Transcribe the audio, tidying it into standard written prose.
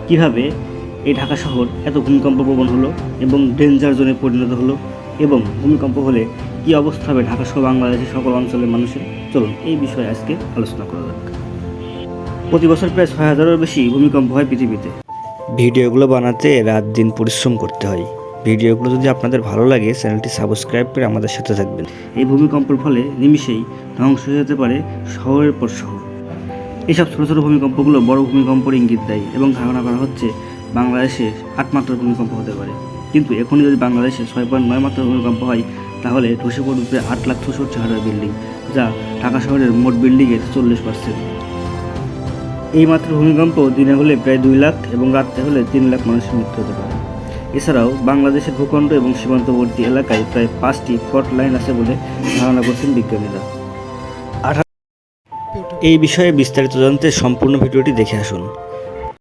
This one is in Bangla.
কিভাবে এই ঢাকা শহর এত ভূমিকম্প প্রবণ হলো এবং ডেঞ্জার জোনে পরিণত হলো, এবং ভূমিকম্প হলে কী অবস্থা হবে ঢাকা সহ বাংলাদেশের সকল অঞ্চলের মানুষের, চলুন এই বিষয়ে আজকে আলোচনা করা যাক। প্রতি বছর প্রায় 6,000-এরও বেশি ভূমিকম্প হয় পৃথিবীতে। ভিডিওগুলো বানাতে রাত দিন পরিশ্রম করতে হয়। ভিডিওগুলো যদি আপনাদের ভালো লাগে চ্যানেলটি সাবস্ক্রাইব করে আমাদের সাথে থাকবেন। এই ভূমিকম্পের ফলে নিমিষেই ধ্বংস হয়ে যেতে পারে শহরের পর শহর। এইসব ছোটো ছোটো ভূমিকম্পগুলো বড় ভূমিকম্পের ইঙ্গিত দেয় এবং ধারণা করা হচ্ছে বাংলাদেশে 8 মাত্রার ভূমিকম্প হতে পারে। কিন্তু এখনই যদি বাংলাদেশে 6.9 মাত্রার ভূমিকম্প হয় তাহলে ধসে পড়বে 8,64,000 বিল্ডিং, যা ঢাকা শহরের মোট বিল্ডিংয়ের 40%। এই মাত্র ভূমিকম্প দিনে হলে প্রায় 2 লাখ এবং রাত্রে হলে 3 লাখ মানুষের মৃত্যু হতে পারে। এছাড়াও বাংলাদেশের ভূখণ্ড এবং সীমান্তবর্তী এলাকায় প্রায় 5টি ফল্ট লাইন আছে বলে ধারণা করছেন বিজ্ঞানীরা। এই বিষয়ে বিস্তারিত জানতে সম্পূর্ণ ভিডিওটি দেখে আসুন।